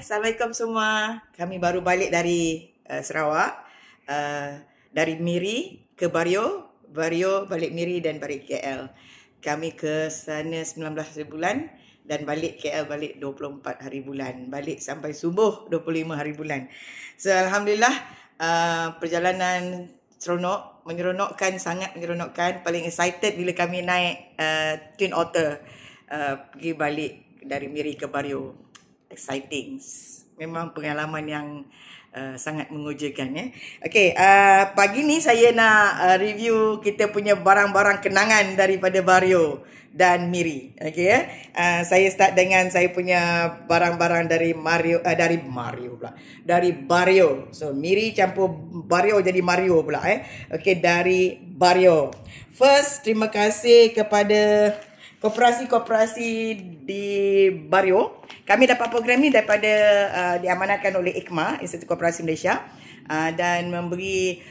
Assalamualaikum semua. Kami baru balik dari Sarawak. Dari Miri ke Bario, Bario balik Miri dan balik KL. Kami ke sana 19 hari bulan dan balik KL balik 24 hari bulan. Balik sampai subuh 25 hari bulan. So alhamdulillah perjalanan seronok, menyeronokkan, sangat menyeronokkan. Paling excited bila kami naik Twin Otter pergi balik dari Miri ke Bario. Exciting. Memang pengalaman yang sangat mengujakan ya. Okey, pagi ni saya nak review kita punya barang-barang kenangan daripada Bario dan Miri. Okey ya. Saya start dengan saya punya barang-barang dari dari Bario. So Miri campur Bario jadi Mario pula Okey, dari Bario. First, terima kasih kepada koperasi-koperasi di Bario. Kami dapat program ni daripada diamanatkan oleh IKMA, Institut Koperasi Malaysia, dan memberi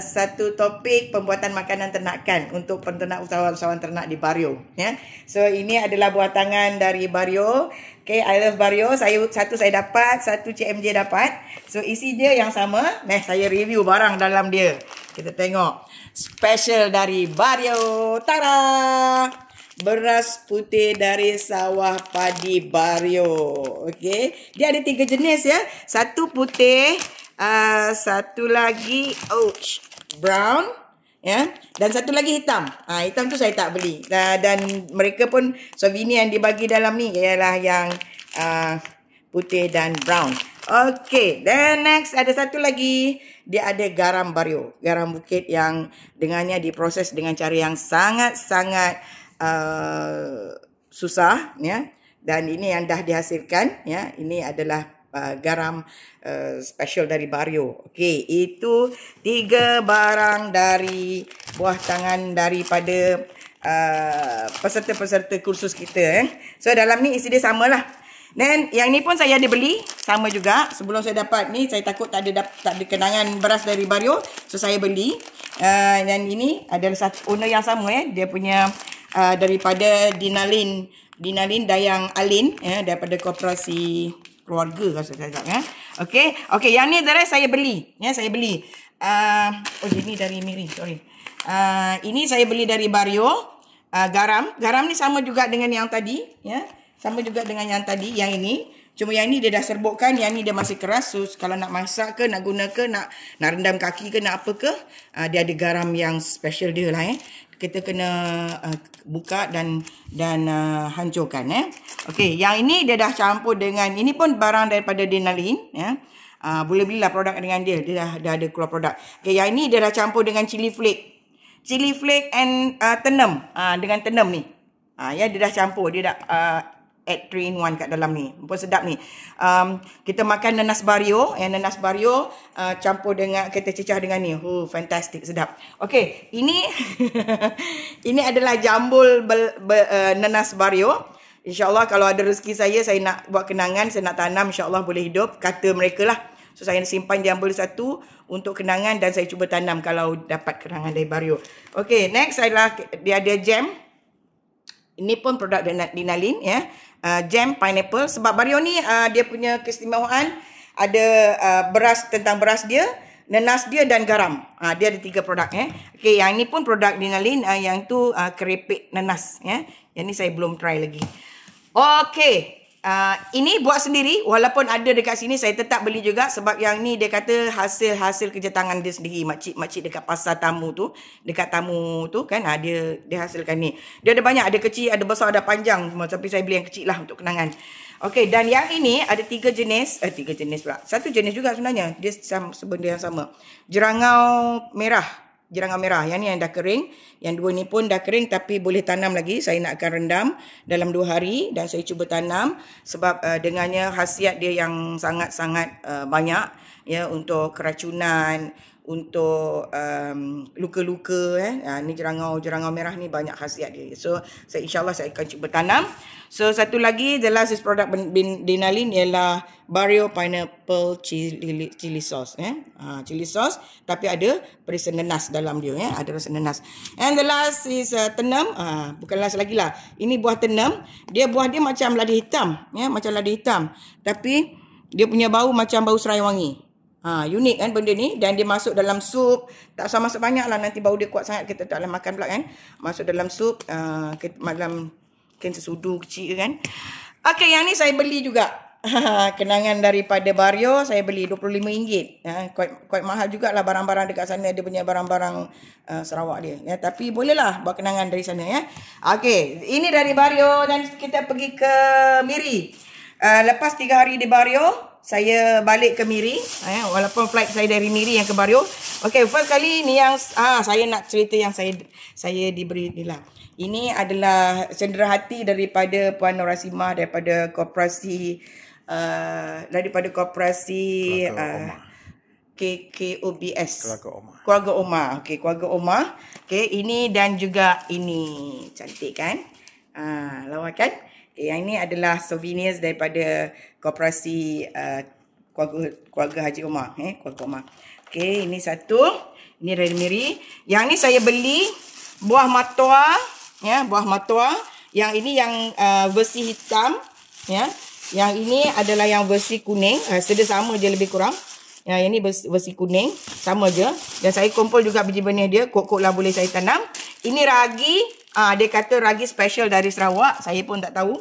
satu topik pembuatan makanan ternakan untuk penternak usahawan-usahawan ternak di Bario. Ya. So ini adalah buah tangan dari Bario. Okay, I love Bario. Satu saya dapat, satu CMJ dapat. So isi dia yang sama. Saya review barang dalam dia. Kita tengok. Special dari Bario. Tada! Beras putih dari sawah padi Bario. Okey, dia ada 3 jenis ya. Satu putih, satu lagi brown ya, dan satu lagi hitam. Hitam tu saya tak beli. Dan mereka pun souvenir yang dibagi dalam ni ialah yang putih dan brown. Okey, then next ada satu lagi. Dia ada garam Bario, garam bukit yang dengannya diproses dengan cara yang sangat-sangat susah ya, dan ini yang dah dihasilkan ya. Ini adalah garam special dari Bario. Okey, itu 3 barang dari buah tangan daripada peserta-peserta kursus kita So dalam ni isi dia samalah. Dan yang ni pun saya ada beli sama juga. Sebelum saya dapat ni, saya takut tak ada kenangan beras dari Bario, so saya beli. Dan ini adalah satu owner yang sama dia punya daripada Dinalin Dayang Alin daripada koperasi keluarga rasa saya cakap Okey, yang ni adalah saya beli saya beli. Ini dari Miri, sorry. Ini saya beli dari Bario. Garam ni sama juga dengan yang tadi sama juga dengan yang tadi. Yang ini cuma yang ni dia dah serbukkan, yang ni dia masih keras. So kalau nak masak ke, nak guna ke, nak rendam kaki ke, nak apa ke, dia ada garam yang special dia lah Kita kena buka dan hancurkan Okey, yang ini dia dah campur dengan, ini pun barang daripada Dinalin boleh belilah produk dengan dia. Dia dah ada keluar produk. Okey, yang ini dia dah campur dengan chili flake and tenam. Dengan tenam ni. Dia dah campur, dia dah add 3 in 1 kat dalam ni. Pun sedap ni. Kita makan nanas Bario. Nanas Bario campur dengan, kita cecah dengan ni. Fantastic, sedap. Okey, ini ini adalah jambul nanas Bario. InsyaAllah kalau ada rezeki saya nak buat kenangan, saya nak tanam, insyaAllah boleh hidup. Kata mereka lah. So saya simpan jambul satu untuk kenangan dan saya cuba tanam kalau dapat kenangan dari Bario. Okey, next adalah dia ada jam. Ini pun produk Dinalin jam pineapple. Sebab Bario ni dia punya keistimewaan ada beras dia, nanas dia dan garam. Dia ada 3 produk Okey, yang ni pun produk Dinalin, yang tu keripik nanas Yang ni saya belum try lagi. Okey, ini buat sendiri. Walaupun ada dekat sini, saya tetap beli juga. Sebab yang ni dia kata hasil kerja tangan dia sendiri. Makcik dekat pasar tamu tu, dekat tamu tu kan, dia hasilkan ni. Dia ada banyak, ada kecil, ada besar, ada panjang. Tapi saya beli yang kecil lah untuk kenangan. Okey, dan yang ini ada 3 jenis. 3 jenis pula. Satu jenis juga sebenarnya. Dia benda yang sama. Jerangau merah. Yang ni yang dah kering. Yang 2 ni pun dah kering tapi boleh tanam lagi. Saya nak akan rendam dalam 2 hari dan saya cuba tanam sebab dengannya khasiat dia yang sangat-sangat banyak untuk keracunan, untuk luka-luka ni jerangau merah ni banyak khasiat dia. So insyaAllah saya akan cuba tanam. So satu lagi, the last is produk Denalin ialah Barrio Pineapple Chili Sauce. Chili sauce tapi ada perisa nenas dalam dia. Ada rasa nenas. And the last is tenam. Bukan last lagi lah. Ini buah tenam. Buah dia macam lada hitam. Macam lada hitam. Tapi dia punya bau macam bau serai wangi. Unik kan benda ni. Dan dia masuk dalam sup. Tak usah masuk banyak lah. Nanti bau dia kuat sangat. Kita tak boleh makan pula kan. Masuk dalam sup. Dalam mungkin sesudu kecil kan. Okey, yang ni saya beli juga. Kenangan daripada Barrio. Saya beli RM25. Quite mahal jugalah barang-barang dekat sana. Dia punya barang-barang Sarawak dia. Tapi bolehlah buat kenangan dari sana. Okey, ini dari Barrio. Dan kita pergi ke Miri. Lepas 3 hari di Barrio, saya balik ke Miri. Walaupun flight saya dari Miri yang ke Barrio. Okay, first kali ni yang saya nak cerita yang saya diberi ni lah. Ini adalah cenderahati daripada Puan Norasimah daripada koperasi KKOBS. Keluarga Omar. Okay, Keluarga Omar. Okay, ini dan juga ini. Cantik kan? Lawa kan? Okay, yang ini adalah souvenirs daripada koperasi keluarga Haji Omar. Keluarga Omar. Okay, ini satu. Ini dari Miri. Yang ni saya beli buah matua. Buah matua. Yang ini yang versi hitam. Yang ini adalah yang versi kuning. Sedia sama je lebih kurang. Yang ini versi kuning. Sama je. Dan saya kumpul juga biji benih dia. Kok-kok lah boleh saya tanam. Ini ragi. Dia kata ragi special dari Sarawak. Saya pun tak tahu.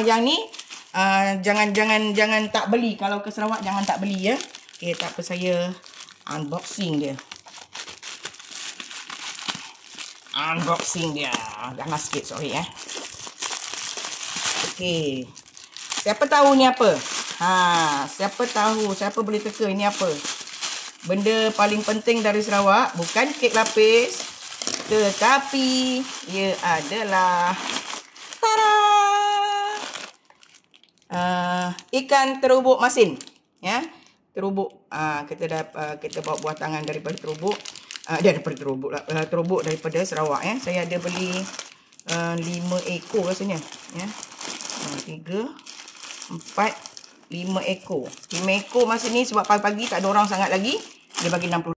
Yang ni jangan tak beli. Kalau ke Sarawak jangan tak beli ya. Okay, tak apa, saya unboxing dia. Dah last sikit, sorry Okay. Siapa tahu ni apa? Siapa tahu, siapa boleh teka ini apa? Benda paling penting dari Sarawak bukan kek lapis, tetapi ia adalah ikan terubuk masin. Terubuk. Kita bawa buah tangan daripada terubuk. Terubuk daripada Sarawak. Saya ada beli 5 ekor rasanya. 3, 4, 5 ekor. 5 ekor masa ni sebab pagi-pagi tak ada orang sangat lagi. Dia bagi RM60.